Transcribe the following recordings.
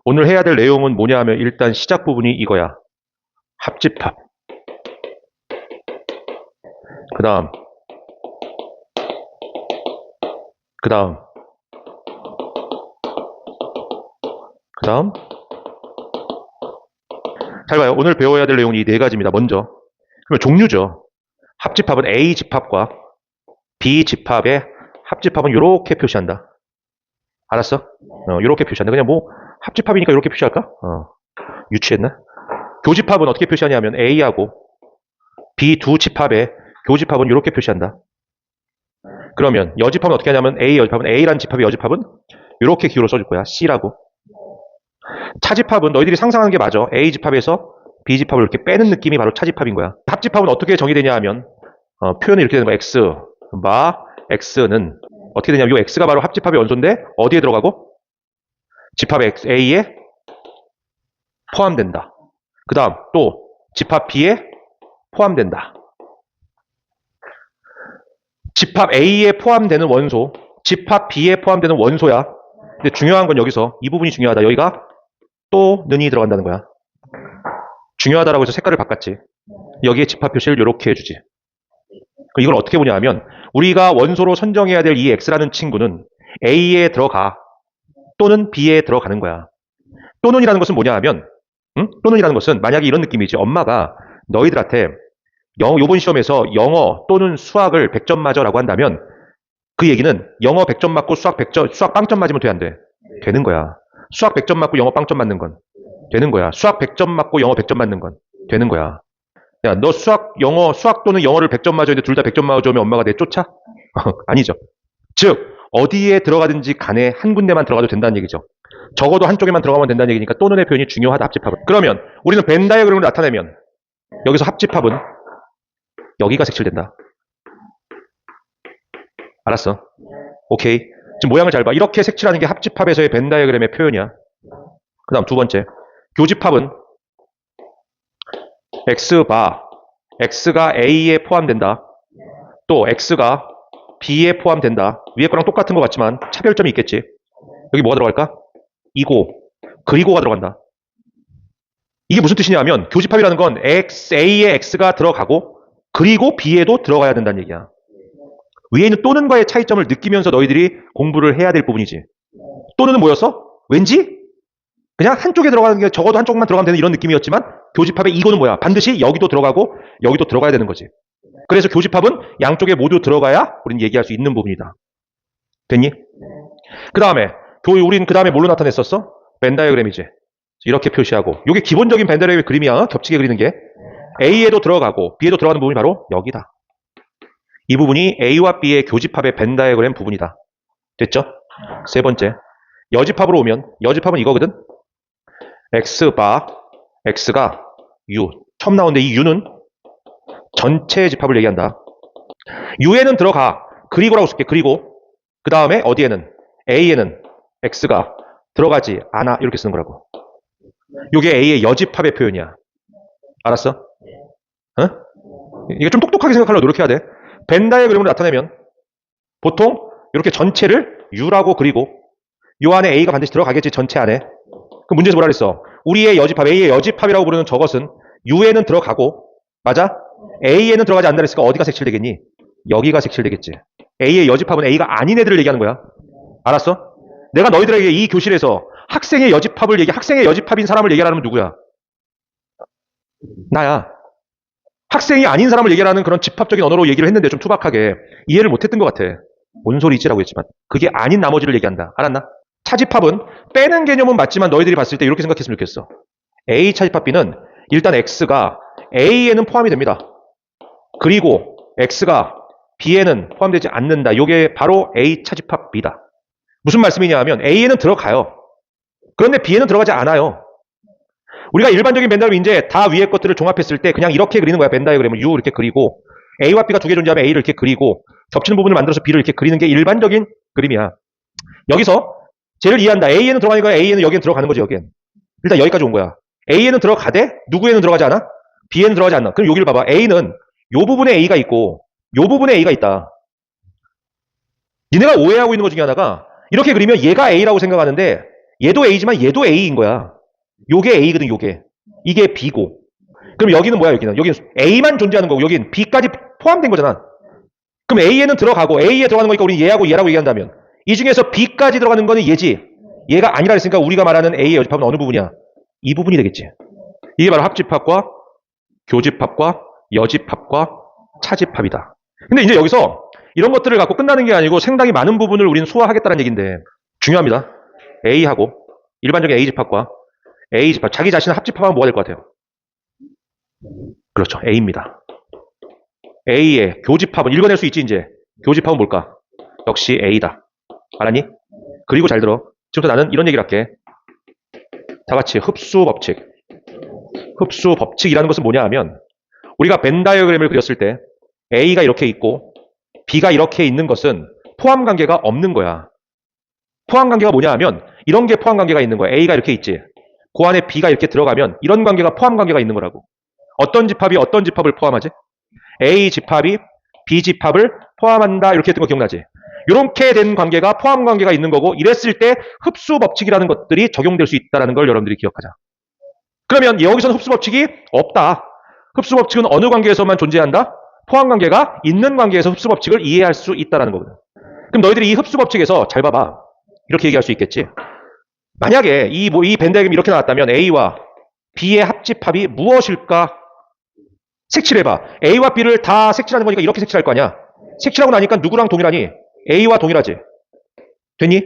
오늘 해야 될 내용은 뭐냐 하면 일단 시작 부분이 이거야. 합집합. 그 다음 잘 봐요. 오늘 배워야 될 내용이 이 네 가지입니다. 먼저 그러면 종류죠. 합집합은 A 집합과 B 집합의 합집합은 이렇게 표시한다. 알았어? 이렇게 표시한다. 그냥 뭐 합집합이니까 이렇게 표시할까? 유치했나? 교집합은 어떻게 표시하냐면 A하고 B 두 집합의 교집합은 이렇게 표시한다. 그러면 여집합은 어떻게 하냐면 A 여집합은 A라는 집합의 여집합은 이렇게 기호로 써줄 거야. C라고. 차집합은 너희들이 상상하는 게 맞아. A 집합에서 B 집합을 이렇게 빼는 느낌이 바로 차집합인 거야. 합집합은 어떻게 정의되냐 하면 표현이 이렇게 되는 거야. X 마 X는 어떻게 되냐면 이 X가 바로 합집합의 원소인데 어디에 들어가고? 집합 A에 포함된다. 그 다음 또 집합 B에 포함된다. 집합 A에 포함되는 원소, 집합 B에 포함되는 원소야. 근데 중요한 건 여기서 이 부분이 중요하다. 여기가 또 는이 들어간다는 거야. 중요하다라고 해서 색깔을 바꿨지. 여기에 집합 표시를 이렇게 해주지. 이걸 어떻게 보냐 하면 우리가 원소로 선정해야 될 이 X라는 친구는 A에 들어가 또는 B에 들어가는 거야. 또는이라는 것은 뭐냐 하면 또는이라는 것은 만약에 이런 느낌이지. 엄마가 너희들한테 요번 시험에서 영어 또는 수학을 100점 맞아라고 한다면 그 얘기는 영어 100점 맞고 수학 100점, 수학 빵점 맞으면 돼, 안 돼? 되는 거야. 수학 100점 맞고 영어 빵점 맞는 건 되는 거야. 수학 100점 맞고 영어 100점 맞는 건 되는 거야. 야, 너 수학 또는 영어를 100점 맞았는데 둘 다 100점 맞으면 엄마가 내 쫓아? 아니죠. 즉, 어디에 들어가든지 간에 한 군데만 들어가도 된다는 얘기죠. 적어도 한쪽에만 들어가면 된다는 얘기니까 또는의 표현이 중요하다, 합집합은. 그러면 우리는 벤 다이어그램으로 나타내면 여기서 합집합은 여기가 색칠된다. 알았어? 오케이. 지금 모양을 잘 봐. 이렇게 색칠하는 게 합집합에서의 벤 다이어그램의 표현이야. 그 다음 두 번째. 교집합은 X바, X가 A에 포함된다. 또 X가 B에 포함된다. 위에 거랑 똑같은 것 같지만 차별점이 있겠지. 여기 뭐가 들어갈까? 이고, 그리고가 들어간다. 이게 무슨 뜻이냐면 교집합이라는 건 A에 X가 들어가고 그리고 B에도 들어가야 된다는 얘기야. 위에 있는 또는과의 차이점을 느끼면서 너희들이 공부를 해야 될 부분이지. 또는은 뭐였어? 왠지 그냥 한쪽에 들어가는 게 적어도 한쪽만 들어가면 되는 이런 느낌이었지만 교집합의 이거는 뭐야? 반드시 여기도 들어가고 여기도 들어가야 되는 거지. 그래서 교집합은 양쪽에 모두 들어가야 우리는 얘기할 수 있는 부분이다. 됐니? 그 다음에 우리는 그 다음에 뭘로 나타냈었어? 벤 다이어그램이지. 이렇게 표시하고 이게 기본적인 벤 다이어그램의 그림이야. 겹치게 그리는 게 A에도 들어가고 B에도 들어가는 부분이 바로 여기다. 이 부분이 A와 B의 교집합의 벤 다이어그램 부분이다. 됐죠? 세 번째. 여집합으로 오면 여집합은 이거거든. X바 X가 U. 처음 나오는데 이 U는 전체 집합을 얘기한다. U에는 들어가. 그리고라고 쓸게. 그리고 그 다음에 어디에는 A에는 X가 들어가지 않아. 이렇게 쓰는 거라고. 이게 A의 여집합의 표현이야. 알았어? 이게 좀 똑똑하게 생각하려고 노력해야 돼. 벤 다이어그램으로 나타내면 보통 이렇게 전체를 U라고 그리고 요 안에 A가 반드시 들어가겠지. 전체 안에. 그 문제에서 뭐라 그랬어? 우리의 여집합, A의 여집합이라고 부르는 저것은 U에는 들어가고 맞아? A에는 들어가지 않는다 그랬으니까 어디가 색칠되겠니? 여기가 색칠되겠지. A의 여집합은 A가 아닌 애들을 얘기하는 거야. 알았어? 내가 너희들에게 이 교실에서 학생의 여집합인 사람을 얘기하라면 누구야? 나야. 학생이 아닌 사람을 얘기하는 그런 집합적인 언어로 얘기를 했는데 좀 투박하게 이해를 못했던 것 같아. 뭔 소리지라고 했지만 그게 아닌 나머지를 얘기한다. 알았나? 차집합은 빼는 개념은 맞지만 너희들이 봤을 때 이렇게 생각했으면 좋겠어. A 차집합 B는 일단 X가 A에는 포함이 됩니다. 그리고 X가 B에는 포함되지 않는다. 이게 바로 A 차집합 B다. 무슨 말씀이냐 하면 A에는 들어가요. 그런데 B에는 들어가지 않아요. 우리가 일반적인 벤 다이어그램 이제 다 위에 것들을 종합했을 때 그냥 이렇게 그리는 거야. 벤 다이어그램을 U 이렇게 그리고 A와 B가 두 개 존재하면 A를 이렇게 그리고 겹치는 부분을 만들어서 B를 이렇게 그리는 게 일반적인 그림이야. 여기서 쟤를 이해한다. A에는 들어가니까 A에는 여기는 들어가는 거지. 여기엔. 일단 여기까지 온 거야. A에는 들어가되 누구에는 들어가지 않아? B에는 들어가지 않아. 그럼 여기를 봐봐. A는 요 부분에 A가 있고 요 부분에 A가 있다. 니네가 오해하고 있는 것 중에 하나가 이렇게 그리면 얘가 A라고 생각하는데 얘도 A지만 얘도 A인 거야. 요게 A거든, 요게. 이게 B고. 그럼 여기는 뭐야, 여기는? 여기는 A만 존재하는 거고, 여긴 B까지 포함된 거잖아. 그럼 A에는 들어가고, A에 들어가는 거니까 우리 얘하고 얘라고 얘기한다면, 이 중에서 B까지 들어가는 거는 얘지. 얘가 아니라 했으니까 우리가 말하는 A의 여집합은 어느 부분이야? 이 부분이 되겠지. 이게 바로 합집합과 교집합과 여집합과 차집합이다. 근데 이제 여기서 이런 것들을 갖고 끝나는 게 아니고 상당히 많은 부분을 우리는 소화하겠다는 얘기인데 중요합니다. A하고 일반적인 A집합과 A집합, 자기 자신을 합집합하면 뭐가 될 것 같아요? 그렇죠. A입니다. A의 교집합은 읽어낼 수 있지 이제. 교집합은 뭘까? 역시 A다. 알았니? 그리고 잘 들어. 지금부터 나는 이런 얘기를 할게. 다 같이 흡수 법칙. 흡수 법칙이라는 것은 뭐냐 하면 우리가 벤 다이어그램을 그렸을 때 A가 이렇게 있고 B가 이렇게 있는 것은 포함 관계가 없는 거야. 포함 관계가 뭐냐 하면 이런 게 포함 관계가 있는 거야. A가 이렇게 있지. 그 안에 B가 이렇게 들어가면 이런 관계가 포함 관계가 있는 거라고. 어떤 집합이 어떤 집합을 포함하지? A 집합이 B 집합을 포함한다. 이렇게 했던 거 기억나지? 이렇게 된 관계가 포함 관계가 있는 거고 이랬을 때 흡수 법칙이라는 것들이 적용될 수 있다는 걸 여러분들이 기억하자. 그러면 여기서는 흡수 법칙이 없다. 흡수 법칙은 어느 관계에서만 존재한다? 포함 관계가 있는 관계에서 흡수 법칙을 이해할 수 있다는 거거든. 그럼 너희들이 이 흡수 법칙에서 잘 봐봐. 이렇게 얘기할 수 있겠지. 만약에 이 벤 다이어그램이 이렇게 나왔다면 A와 B의 합집합이 무엇일까? 색칠해봐. A와 B를 다 색칠하는 거니까 이렇게 색칠할 거 아니야. 색칠하고 나니까 누구랑 동일하니? A와 동일하지. 됐니?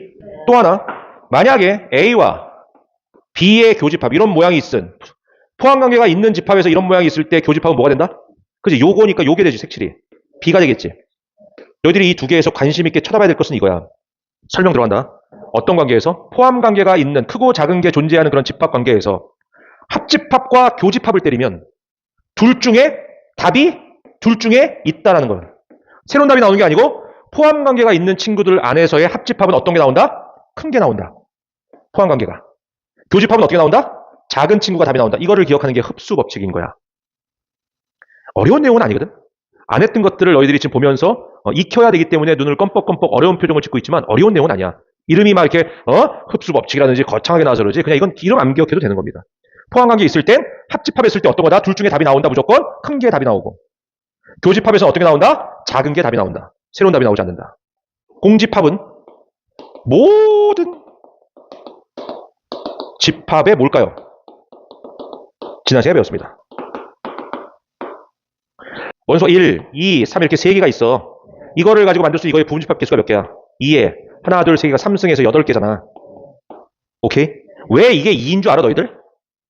또 하나. 만약에 A와 B의 교집합, 이런 모양이 있은 포함관계가 있는 집합에서 이런 모양이 있을 때 교집합은 뭐가 된다? 그치? 요거니까 요게 되지, 색칠이. B가 되겠지. 너희들이 이 두 개에서 관심 있게 쳐다봐야 될 것은 이거야. 설명 들어간다. 어떤 관계에서? 포함관계가 있는 크고 작은 게 존재하는 그런 집합관계에서 합집합과 교집합을 때리면 둘 중에 답이 둘 중에 있다라는 거야. 새로운 답이 나오는 게 아니고 포함관계가 있는 친구들 안에서의 합집합은 어떤 게 나온다? 큰 게 나온다. 포함관계가. 교집합은 어떻게 나온다? 작은 친구가 답이 나온다. 이거를 기억하는 게 흡수 법칙인 거야. 어려운 내용은 아니거든. 안 했던 것들을 너희들이 지금 보면서 익혀야 되기 때문에 눈을 껌뻑껌뻑 어려운 표정을 짓고 있지만 어려운 내용은 아니야. 이름이 막 이렇게 흡수 법칙이라든지 거창하게 나와서 그러지. 그냥 이건 이름 안 기억해도 되는 겁니다. 포함관계 있을 땐 합집합했을 때 어떤 거다? 둘 중에 답이 나온다. 무조건 큰 게 답이 나오고. 교집합에서 어떻게 나온다? 작은 게 답이 나온다. 새로운 답이 나오지 않는다. 공집합은 모든 집합의 뭘까요? 지난 시간에 배웠습니다. 원소 1, 2, 3 이렇게 3개가 있어. 이거를 가지고 만들 수 이거의 부분집합 개수가 몇 개야? 2에 하나, 둘, 세 개가 3승에서 8개잖아. 오케이? 왜 이게 2인 줄 알아 너희들?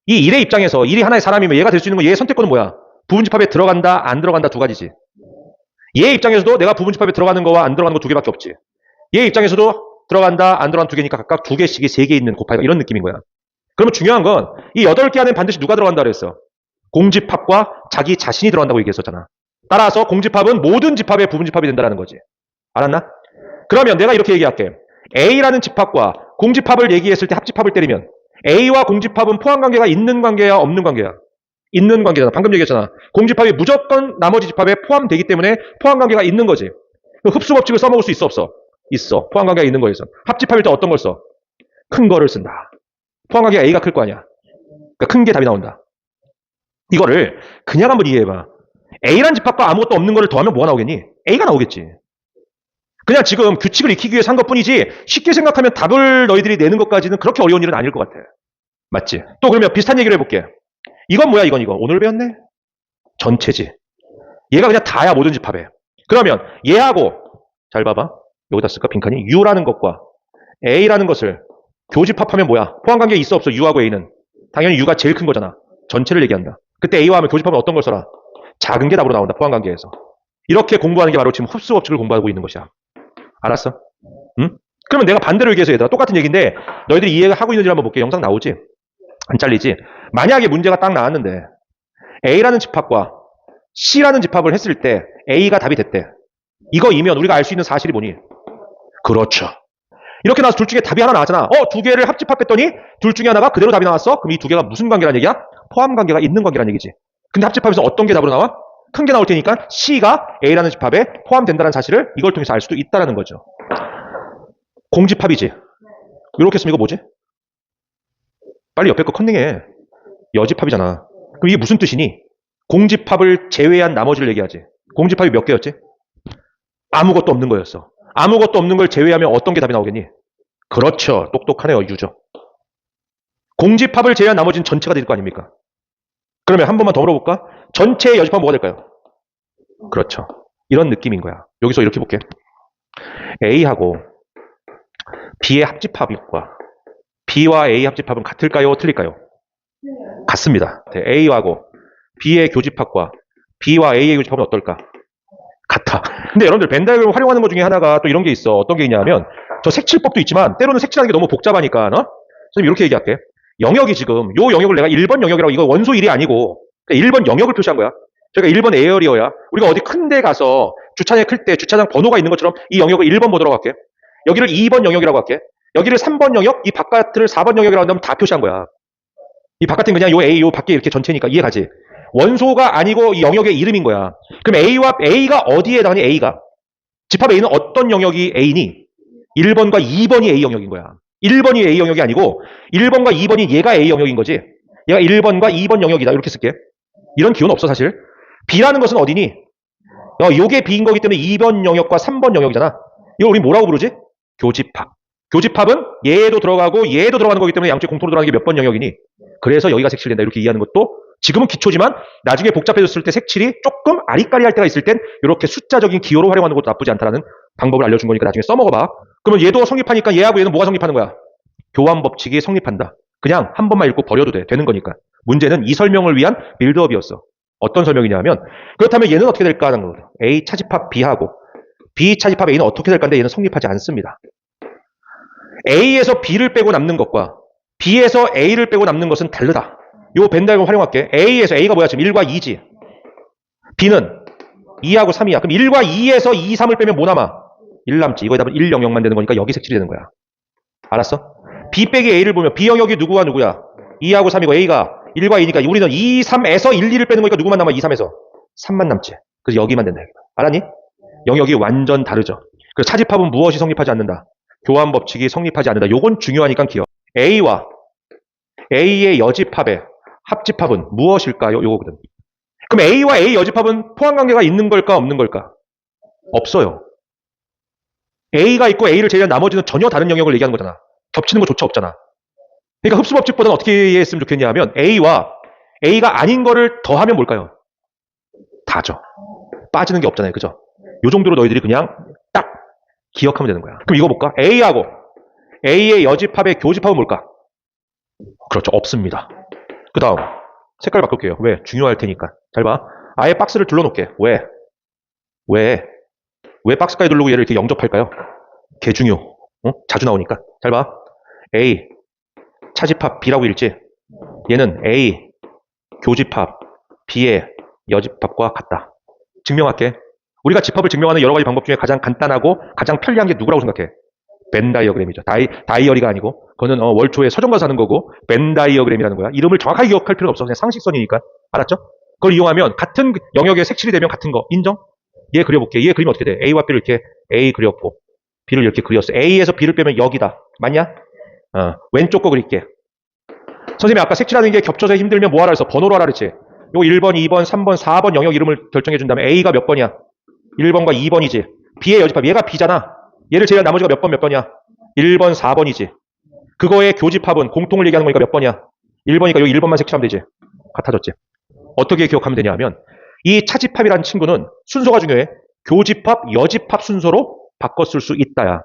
이 1의 입장에서 1이 하나의 사람이면 얘가 될 수 있는 건 얘의 선택권은 뭐야? 부분집합에 들어간다, 안 들어간다 두 가지지. 얘의 입장에서도 내가 부분집합에 들어가는 거와 안 들어가는 거 두 개밖에 없지. 얘의 입장에서도 들어간다, 안 들어간다 두 개니까 각각 두 개씩이 3개 있는 곱하기가 이런 느낌인 거야. 그러면 중요한 건 이 8개 안에 반드시 누가 들어간다 그랬어? 공집합과 자기 자신이 들어간다고 얘기했었잖아. 따라서 공집합은 모든 집합의 부분집합이 된다는 거지. 알았나? 그러면 내가 이렇게 얘기할게. A라는 집합과 공집합을 얘기했을 때 합집합을 때리면 A와 공집합은 포함관계가 있는 관계야, 없는 관계야? 있는 관계잖아. 방금 얘기했잖아. 공집합이 무조건 나머지 집합에 포함되기 때문에 포함관계가 있는 거지. 흡수법칙을 써먹을 수 있어, 없어? 있어. 포함관계가 있는 거에서. 합집합일 때 어떤 걸 써? 큰 거를 쓴다. 포함관계가 A가 클 거 아니야. 그러니까 큰 게 답이 나온다. 이거를 그냥 한번 이해해봐. A란 집합과 아무것도 없는 거를 더하면 뭐가 나오겠니? A가 나오겠지. 그냥 지금 규칙을 익히기 위해서 한 것뿐이지 쉽게 생각하면 답을 너희들이 내는 것까지는 그렇게 어려운 일은 아닐 것 같아. 맞지? 또 그러면 비슷한 얘기를 해볼게. 이건 뭐야 이건 오늘 배웠네? 전체지. 얘가 그냥 다야 모든 집합에. 그러면 얘하고 잘 봐봐. 여기다 쓸까 빈칸이 U라는 것과 A라는 것을 교집합하면 뭐야? 포함관계 있어 없어? U하고 A는. 당연히 U가 제일 큰 거잖아. 전체를 얘기한다. 그때 A와 하면 교집합은 어떤 걸 써라? 작은 게 답으로 나온다. 포함관계에서. 이렇게 공부하는 게 바로 지금 흡수법칙을 공부하고 있는 것이야. 알았어? 응? 그러면 내가 반대로 얘기해서 얘들아 똑같은 얘기인데 너희들이 이해하고 있는지 한번 볼게. 영상 나오지? 안 잘리지? 만약에 문제가 딱 나왔는데 A라는 집합과 C라는 집합을 했을 때 A가 답이 됐대. 이거이면 우리가 알 수 있는 사실이 뭐니? 그렇죠. 이렇게 나와서 둘 중에 답이 하나 나왔잖아. 두 개를 합집합했더니 둘 중에 하나가 그대로 답이 나왔어? 그럼 이 두 개가 무슨 관계란 얘기야? 포함 관계가 있는 관계란 얘기지. 근데 합집합에서 어떤 게 답으로 나와? 큰 게 나올 테니까 C가 A라는 집합에 포함된다는 사실을 이걸 통해서 알 수도 있다는 거죠. 공집합이지. 이렇게 쓰면 이거 뭐지? 빨리 옆에 거 컨닝해. 여집합이잖아. 그럼 이게 무슨 뜻이니? 공집합을 제외한 나머지를 얘기하지. 공집합이 몇 개였지? 아무것도 없는 거였어. 아무것도 없는 걸 제외하면 어떤 게 답이 나오겠니? 그렇죠. 똑똑하네요, 유저. 공집합을 제외한 나머지는 전체가 될 거 아닙니까? 그러면 한 번만 더 물어볼까? 전체의 여집합은 뭐가 될까요? 그렇죠. 이런 느낌인 거야. 여기서 이렇게 볼게. A하고 B의 합집합과 B와 A 합집합은 같을까요? 틀릴까요? 같습니다. A하고 B의 교집합과 B와 A의 교집합은 어떨까? 같아. 근데 여러분들 벤 다이어그램을 활용하는 것 중에 하나가 또 이런 게 있어. 어떤 게 있냐면 저 색칠법도 있지만 때로는 색칠하는 게 너무 복잡하니까 선생님 이렇게 얘기할게. 영역이 지금 요 영역을 내가 1번 영역이라고 이거 원소 1이 아니고 1번 영역을 표시한 거야. 저희가 1번 에어리어야. 우리가 어디 큰 데 가서 주차장에 클 때 주차장 번호가 있는 것처럼 이 영역을 1번 보도록 할게. 여기를 2번 영역이라고 할게. 여기를 3번 영역, 이 바깥을 4번 영역이라고 한다면 다 표시한 거야. 이 바깥은 그냥 요 A, 요 밖에 이렇게 전체니까 이해가지. 원소가 아니고 이 영역의 이름인 거야. 그럼 A가 어디에 해당하니? A가. 집합 A는 어떤 영역이 A니? 1번과 2번이 A 영역인 거야. 1번이 A 영역이 아니고 1번과 2번이 얘가 A 영역인 거지. 얘가 1번과 2번 영역이다. 이렇게 쓸게. 이런 기호는 없어 사실. B라는 것은 어디니? 요게 B인 거기 때문에 2번 영역과 3번 영역이잖아. 이걸 우리 뭐라고 부르지? 교집합. 교집합은 얘도 들어가고 얘도 들어가는 거기 때문에 양쪽 공통으로 들어가는 게 몇 번 영역이니? 그래서 여기가 색칠된다. 이렇게 이해하는 것도 지금은 기초지만 나중에 복잡해졌을 때 색칠이 조금 아리까리할 때가 있을 땐 이렇게 숫자적인 기호로 활용하는 것도 나쁘지 않다라는 방법을 알려준 거니까 나중에 써먹어봐. 그러면 얘도 성립하니까 얘하고 얘는 뭐가 성립하는 거야? 교환 법칙이 성립한다. 그냥 한 번만 읽고 버려도 되는 거니까. 문제는 이 설명을 위한 빌드업이었어. 어떤 설명이냐 하면 그렇다면 얘는 어떻게 될까 하는 거거든. A 차집합 B하고 B 차집합 A는 어떻게 될까인데 얘는 성립하지 않습니다. A에서 B를 빼고 남는 것과 B에서 A를 빼고 남는 것은 다르다. 요 벤 다이어그램 활용할게. A에서 A가 뭐야? 지금 1과 2지. B는 2하고 3이야. 그럼 1과 2에서 2, 3을 빼면 뭐 남아? 1 남지. 이거에 답은 1 영역만 되는 거니까 여기 색칠이 되는 거야. 알았어? B 빼기 A를 보면 B 영역이 누구와 누구야? 2하고 3이고 A가 1과 2니까 우리는 2, 3에서 1, 2를 빼는 거니까 누구만 남아? 2, 3에서 3만 남지. 그래서 여기만 된다. 알았니? 영역이 완전 다르죠. 그래서 차집합은 무엇이 성립하지 않는다? 교환 법칙이 성립하지 않는다. 요건 중요하니까 기억. A와 A의 여집합의 합집합은 무엇일까요? 요거거든. 그럼 A와 A 여집합은 포함관계가 있는 걸까 없는 걸까? 없어요. A가 있고 A를 제외한 나머지는 전혀 다른 영역을 얘기하는 거잖아. 겹치는 거조차 없잖아. 그러니까 흡수법칙보다는 어떻게 이해했으면 좋겠냐 하면 A와 A가 아닌 거를 더하면 뭘까요? 다죠. 빠지는 게 없잖아요. 그죠? 요 정도로 너희들이 그냥 딱 기억하면 되는 거야. 그럼 이거 볼까? A하고 A의 여집합의 교집합은 뭘까? 그렇죠. 없습니다. 그 다음 색깔 바꿀게요. 왜? 중요할 테니까. 잘 봐. 아예 박스를 둘러놓을게. 왜? 왜 박스까지 두르고 얘를 이렇게 영접할까요? 개 중요. 자주 나오니까. 잘 봐. A 차집합 B라고 읽지. 얘는 A 교집합 B의 여집합과 같다. 증명할게. 우리가 집합을 증명하는 여러 가지 방법 중에 가장 간단하고 가장 편리한 게 누구라고 생각해? 벤 다이어그램이죠. 다이어리가 아니고 그거는 월초에 서점 가서 하는 거고 벤 다이어그램이라는 거야. 이름을 정확하게 기억할 필요는 없어. 그냥 상식선이니까. 알았죠? 그걸 이용하면 같은 영역에 색칠이 되면 같은 거. 인정? 얘 그려볼게. 얘 그리면 어떻게 돼? A와 B를 이렇게 A 그렸고 B를 이렇게 그렸어. A에서 B를 빼면 여기다. 맞냐? 왼쪽 거 그릴게. 선생님이 아까 색칠하는 게 겹쳐서 힘들면 뭐 하라 했어? 번호로 하라 그랬지? 요거 1번, 2번, 3번, 4번 영역 이름을 결정해 준 다음에 A가 몇 번이야? 1번과 2번이지. B의 여집합. 얘가 B잖아. 얘를 제외한 나머지가 몇 번이야? 1번, 4번이지. 그거의 교집합은 공통을 얘기하는 거니까 몇 번이야? 1번이니까 여기 1번만 색칠하면 되지. 같아졌지. 어떻게 기억하면 되냐 하면 이 차집합이라는 친구는 순서가 중요해. 교집합, 여집합 순서로 바꿨을 수 있다야.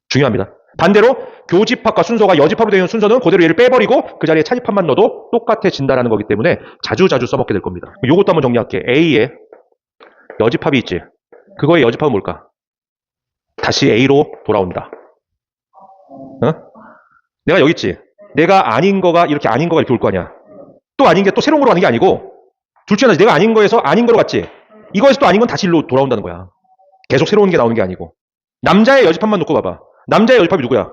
중요합니다. 반대로 교집합과 순서가 여집합으로 되는 순서는 그대로 얘를 빼버리고 그 자리에 차집합만 넣어도 똑같아진다는 거기 때문에 자주자주 써먹게 될 겁니다. 요것도 한번 정리할게. A에 여집합이 있지. 그거의 여집합은 뭘까? 다시 A로 돌아온다. 내가 여기 있지. 내가 아닌 거가 이렇게 올 거 아니야. 또 아닌 게 또 새로운 거로 가는 게 아니고 둘 중에 하나 내가 아닌 거에서 아닌 거로 갔지. 이거에서 또 아닌 건 다시 일로 돌아온다는 거야. 계속 새로운 게 나오는 게 아니고. 남자의 여집합만 놓고 봐봐. 남자의 여집합이 누구야?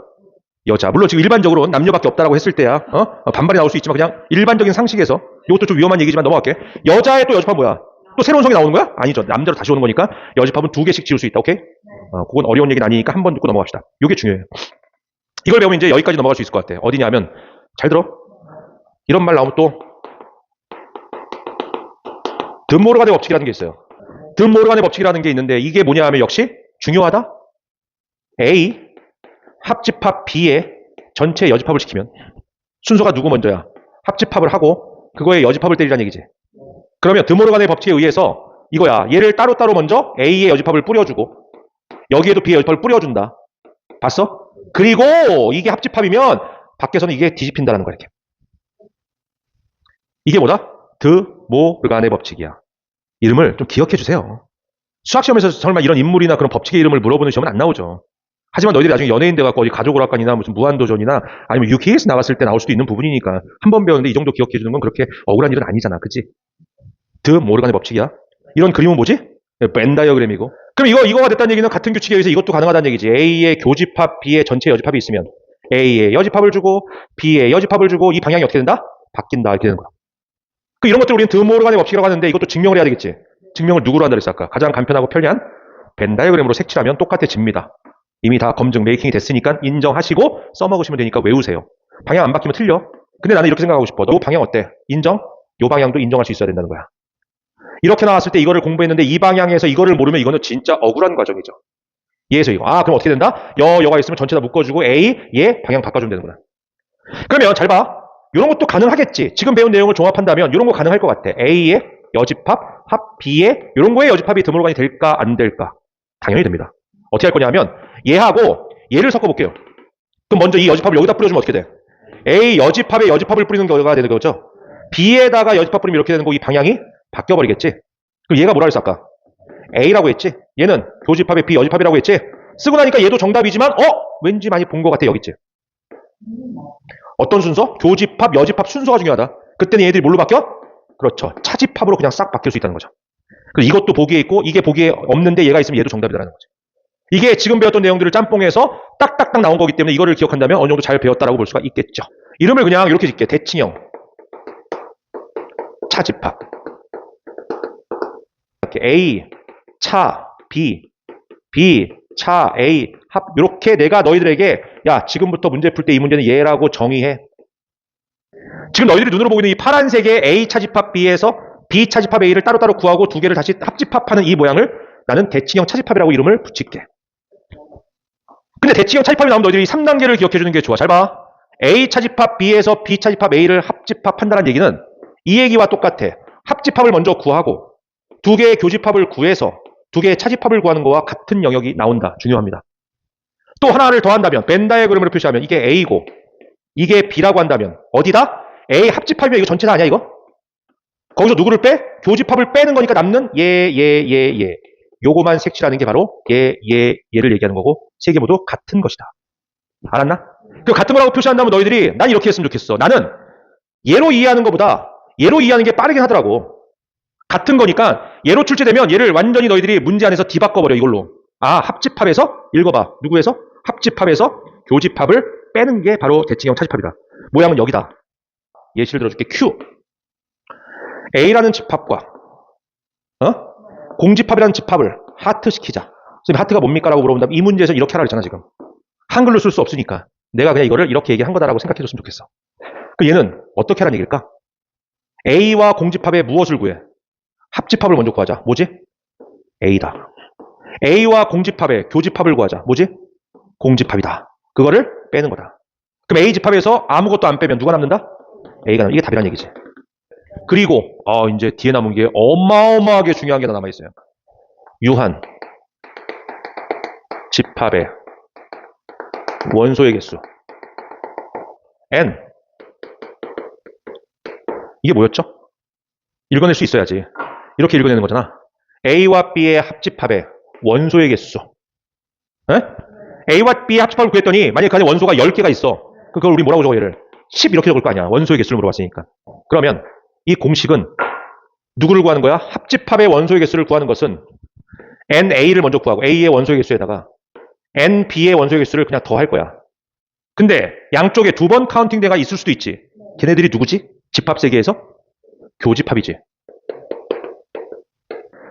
여자. 물론 지금 일반적으로 남녀밖에 없다라고 했을 때야. 반발이 나올 수 있지만 그냥 일반적인 상식에서 이것도 좀 위험한 얘기지만 넘어갈게. 여자의 또 여집합 뭐야? 또 새로운 성이 나오는 거야? 아니죠. 남자로 다시 오는 거니까 여집합은 2개씩 지을 수 있다. 오케이? 그건 어려운 얘기는 아니니까 한 번 듣고 넘어갑시다. 이게 중요해요. 이걸 배우면 이제 여기까지 넘어갈 수 있을 것 같아. 어디냐 하면 잘 들어. 이런 말 나오면 또 든모르간의 법칙이라는 게 있어요. 든모르간의 법칙이라는 게 있는데 이게 뭐냐 하면 역시 중요하다. A 합집합 B의 전체 여집합을 시키면 순서가 누구 먼저야? 합집합을 하고 그거에 여집합을 때리라는 얘기지. 그러면 든모르간의 법칙에 의해서 이거야. 얘를 따로따로 먼저 A의 여집합을 뿌려주고 여기에도 B의 여집합을 뿌려준다. 봤어? 그리고 이게 합집합이면 밖에서는 이게 뒤집힌다는 거야. 이렇게. 이게 뭐다? 든모르간의 법칙이야. 이름을 좀 기억해 주세요. 수학시험에서 설마 이런 인물이나 그런 법칙의 이름을 물어보는 시험은 안 나오죠. 하지만 너희들이 나중에 연예인 돼갖고 어디 가족오락관이나 무슨 무한도전이나 아니면 UKS 나갔을 때 나올 수도 있는 부분이니까 한 번 배웠는데 이 정도 기억해 주는 건 그렇게 억울한 일은 아니잖아. 그치? 든모르간의 법칙이야. 이런 그림은 뭐지? 벤 다이어그램이고. 그럼 이거가 됐다는 얘기는 같은 규칙에 의해서 이것도 가능하다는 얘기지. A의 교집합, B의 전체 여집합이 있으면 A의 여집합을 주고 B의 여집합을 주고 이 방향이 어떻게 된다? 바뀐다. 이렇게 되는 거야. 이런 것들 우리는 든모르간의 법칙이라고 하는데 이것도 증명을 해야 되겠지. 증명을 누구로 한다 그랬어 아까? 가장 간편하고 편리한 벤 다이어그램으로 색칠하면 똑같아집니다. 이미 다 검증 메이킹이 됐으니까 인정하시고 써먹으시면 되니까 외우세요. 방향 안 바뀌면 틀려. 근데 나는 이렇게 생각하고 싶어. 너 방향 어때? 인정? 요 방향도 인정할 수 있어야 된다는 거야. 이렇게 나왔을 때 이거를 공부했는데 이 방향에서 이거를 모르면 이거는 진짜 억울한 과정이죠. 얘에서 이거. 그럼 어떻게 된다? 여가 있으면 전체 다 묶어주고 A, 얘 방향 바꿔주면 되는구나. 그러면 잘 봐. 이런 것도 가능하겠지. 지금 배운 내용을 종합한다면 이런 거 가능할 것 같아. A의 여집합, 합 B의 이런 거의 여집합이 든모르간이 될까 안 될까? 당연히 됩니다. 어떻게 할 거냐면 얘하고 얘를 섞어볼게요. 그럼 먼저 이 여집합을 여기다 뿌려주면 어떻게 돼? A 여집합에 여집합을 뿌리는 거가 되는 거죠. B에다가 여집합 뿌리면 이렇게 되는 거 이 방향이 바뀌어버리겠지. 그럼 얘가 뭐라 했어 아까? A라고 했지. 얘는 교집합에 B 여집합이라고 했지. 쓰고 나니까 얘도 정답이지만 왠지 많이 본 것 같아. 여기 있지. 어떤 순서? 교집합, 여집합 순서가 중요하다. 그때는 얘들이 뭘로 바뀌어? 그렇죠. 차집합으로 그냥 싹 바뀔 수 있다는 거죠. 그래서 이것도 보기에 있고 이게 보기에 없는데 얘가 있으면 얘도 정답이라는 거죠. 이게 지금 배웠던 내용들을 짬뽕해서 딱딱딱 나온 거기 때문에 이거를 기억한다면 어느 정도 잘 배웠다라고 볼 수가 있겠죠. 이름을 그냥 이렇게 짓게. 대칭형 차집합. 이렇게 A, 차, B, B, 차, A, 합. 이렇게 내가 너희들에게 야 지금부터 문제 풀 때 이 문제는 얘라고 정의해. 지금 너희들이 눈으로 보고 있는 이 파란색의 A 차집합 B에서 B 차집합 A를 따로따로 구하고 두 개를 다시 합집합하는 이 모양을 나는 대칭형 차집합이라고 이름을 붙일게. 근데 대칭형 차집합이 나오면 너희들이 3단계를 기억해주는 게 좋아. 잘 봐. A 차집합 B에서 B 차집합 A를 합집합한다는 얘기는 이 얘기와 똑같아. 합집합을 먼저 구하고 두 개의 교집합을 구해서 두 개의 차집합을 구하는 거와 같은 영역이 나온다. 중요합니다. 또 하나를 더한다면 벤 다이어그램으로 표시하면 이게 A고 이게 B라고 한다면 어디다? A 합집합이면 이거 전체 다 아니야 이거? 거기서 누구를 빼? 교집합을 빼는 거니까 남는 얘. 요거만 색칠하는 게 바로 얘를 얘기하는 거고 세 개 모두 같은 것이다. 알았나? 그 같은 거라고 표시한다면 너희들이 난 이렇게 했으면 좋겠어. 나는 얘로 이해하는 것보다 얘로 이해하는 게 빠르긴 하더라고. 같은 거니까 얘로 출제되면 얘를 완전히 너희들이 문제 안에서 뒤바꿔버려 이걸로. 합집합에서 읽어봐. 누구에서? 합집합에서 교집합을 빼는 게 바로 대칭형 차집합이다. 모양은 여기다. 예시를 들어줄게. Q. A라는 집합과 공집합이라는 집합을 하트시키자. 선생님 하트가 뭡니까? 라고 물어본다면 이 문제에서 이렇게 하라 그랬잖아 지금. 한글로 쓸 수 없으니까 내가 그냥 이거를 이렇게 얘기한 거다라고 생각해줬으면 좋겠어. 그 얘는 어떻게 하라는 얘기일까? A와 공집합의 무엇을 구해? 합집합을 먼저 구하자. 뭐지? A다. A와 공집합의 교집합을 구하자. 뭐지? 공집합이다. 그거를 빼는 거다. 그럼 A집합에서 아무것도 안 빼면 누가 남는다? A가 남는다. 이게 답이라는 얘기지. 그리고 이제 뒤에 남은 게 어마어마하게 중요한 게 남아있어요. 유한 집합의 원소의 개수 N. 이게 뭐였죠? 읽어낼 수 있어야지. 이렇게 읽어내는 거잖아. A와 B의 합집합의 원소의 개수. A와 B의 합집합을 구했더니 만약에 그 안에 원소가 10개가 있어. 그걸 우리 뭐라고 적어 얘를? 10 이렇게 적을 거 아니야. 원소의 개수를 물어봤으니까. 그러면 이 공식은 누구를 구하는 거야? 합집합의 원소의 개수를 구하는 것은 NA를 먼저 구하고 A의 원소의 개수에다가 NB의 원소의 개수를 그냥 더할 거야. 근데 양쪽에 두 번 카운팅 대가 있을 수도 있지. 걔네들이 누구지? 집합 세계에서 교집합이지.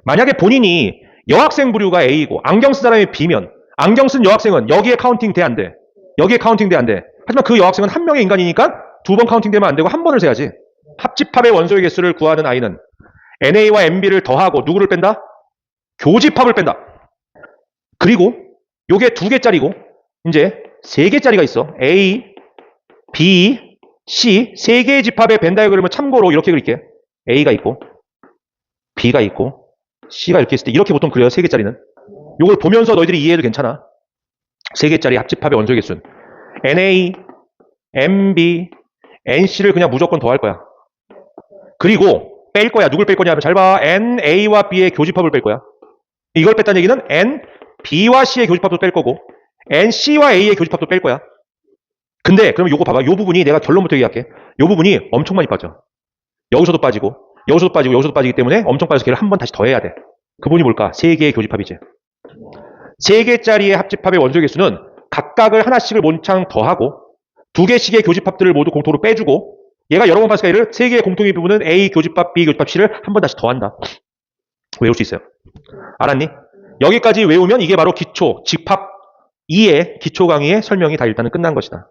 만약에 본인이 여학생 부류가 A이고 안경 쓴 사람이 B면 안경 쓴 여학생은 여기에 카운팅 돼 안 돼? 여기에 카운팅 돼 안 돼? 하지만 그 여학생은 한 명의 인간이니까 두 번 카운팅 되면 안 되고 한 번을 세야지. 합집합의 원소의 개수를 구하는 I는 NA와 NB를 더하고 누구를 뺀다? 교집합을 뺀다. 그리고 요게 2개짜리고 이제 3개짜리가 있어. A, B, C 3개의 집합의 벤 다이어그램을 참고로 이렇게 그릴게. A가 있고 B가 있고 C가 이렇게 있을 때 이렇게 보통 그려요. 3개짜리는. 요걸 보면서 너희들이 이해해도 괜찮아. 3개짜리 합집합의 원소의 개수는 NA, NB, NC를 그냥 무조건 더할 거야. 그리고 뺄 거야. 누굴 뺄 거냐 하면 잘 봐. NA와 B의 교집합을 뺄 거야. 이걸 뺐다는 얘기는 NB와 C의 교집합도 뺄 거고 NC와 A의 교집합도 뺄 거야. 근데 그럼 요거 봐봐. 요 부분이 내가 결론부터 얘기할게. 요 부분이 엄청 많이 빠져. 여기서도 빠지고 여기서도 빠지고 여기서도 빠지기 때문에 엄청 빠져서 걔를 한 번 다시 더해야 돼. 그 부분이 뭘까? 3개의 교집합이지. 3개짜리의 합집합의 원소의 개수는 각각을 하나씩을 몬창 더하고 2개씩의 교집합들을 모두 공통으로 빼주고 얘가 여러 번 봤으니까 얘를 3개의 공통의 부분은 A 교집합, B 교집합, C를 한 번 다시 더한다. 외울 수 있어요. 알았니? 여기까지 외우면 이게 바로 기초, 집합 2의 기초 강의의 설명이 다 일단은 끝난 것이다.